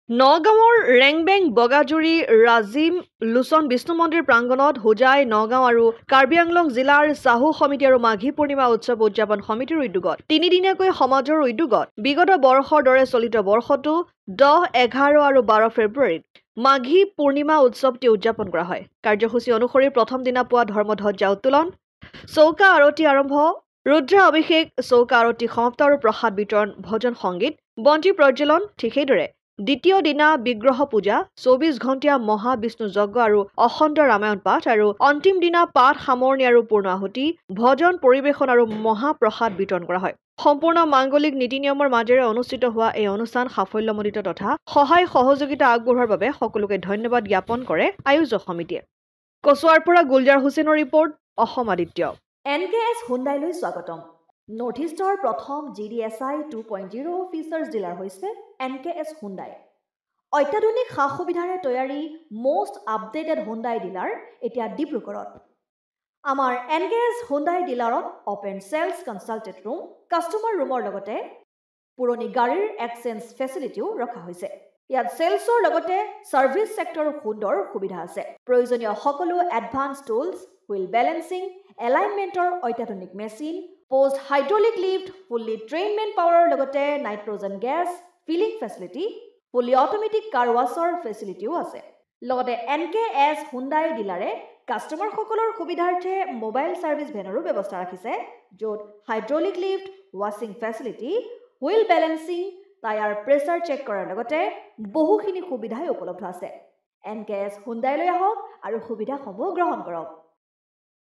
নগাঁৱৰ ৰেংবেং বগাজুৰি ৰাজিম লোচন বিষ্ণু মন্দিৰ প্ৰাংগণত হোজাই নগাঁও আৰু কাৰ্বি আংলং জিলাৰ চাহু সমিতি আৰু মাঘী পূৰ্ণিমা উৎসৱ উদযাপন সমিতিৰ উদ্যোগত তিনিদিনীয়াকৈ সমাজৰ উদ্যোগত বিগত বৰ্ষৰ দৰে চলিত বৰ্ষতো 10, 11 আৰু 12 ফেব্ৰুৱাৰীত মাঘী পূৰ্ণিমা উৎসৱটি উদযাপন কৰা হয়। কাৰ্যসূচী অনুসৰি প্ৰথম দিনা পুৱা ধৰ্মধ্বজা উত্তোলন, চৌকা আৰতি আৰম্ভ, ৰুদ্ৰা অভিষেক, চৌকা আৰতি সমাপ্ত আৰু প্ৰসাদ বিতৰণ, ভজন সংগীত, বন্তি প্ৰজ্বলন। ঠিক সেইদৰে দ্বিতীয় দিনা বিগ্ৰহ পূজা, 24 ঘণ্টীয়া মহাবিষ্ণু যজ্ঞ আৰু অখণ্ড ৰামায়ণ পাঠ আৰু অন্তিম দিনা পাঠ সামৰণি আৰু পূৰ্ণাহুতি, ভজন পৰিৱেশন আৰু মহাপ্ৰসাদ বিতৰণ কৰা হয়। সম্পূৰ্ণ মাংগলিক নীতি নিয়মৰ মাজেৰে অনুষ্ঠিত হোৱা এই অনুষ্ঠান সাফল্যমণ্ডিত তথা সহায় সহযোগিতা আগবঢ়োৱাৰ বাবে সকলোকে ধন্যবাদ জ্ঞাপন কৰে আয়োজক সমিতিয়ে। কচুৱাৰ পৰা গুলজাৰ হুছেইনৰ ৰিপৰ্ট, অসম আদিত্য। NKS হুণ্ডাইলৈ স্বাগতম। নৰ্থ ইষ্টৰ প্ৰথম GDSI 2.0 ফিচাৰ্ছ ডিলাৰ হৈছে NKS হুণ্ডাই। অত্যাধুনিক সা সুবিধাৰে তৈয়াৰী মষ্ট আপডেটেড হুণ্ডাই ডিলাৰ এতিয়া ডিব্ৰুগড়ত। আমাৰ NKS হুণ্ডাই ডিলাৰত open sales consulted room, customer ৰুমৰ লগতে পুৰণি গাড়ীৰ এক্সচেঞ্জ ফেচিলিটিও ৰখা হৈছে। ইয়াত চেলছৰ লগতে ছাৰ্ভিচ ছেক্টৰৰ সুন্দৰ সুবিধা আছে। প্ৰয়োজনীয় সকলো এডভান্স টুলছ, হুইল বেলেন্সিং, এলাইনমেণ্টৰ অত্যাধুনিক machine, post hydraulic lift, fully trained মেন পাৱাৰৰ লগতে nitrogen gas filling facility, fully automatic car ৱাছৰ ফেচিলিটিও আছে। লগতে NKS হুণ্ডাই ডিলাৰে কাষ্টমাৰসকলৰ সুবিধাৰ্থে মোবাইল ছাৰ্ভিচ ভেনৰো ব্যৱস্থা ৰাখিছে, য'ত হাইড্ৰলিক লিফ্ট, ৱাছিং facility, wheel balancing, tyre pressure check কৰাৰ লগতে বহুখিনি সুবিধাই উপলব্ধ আছে। NKS হুণ্ডাইলৈ আহক আৰু সুবিধাসমূহ গ্ৰহণ কৰক।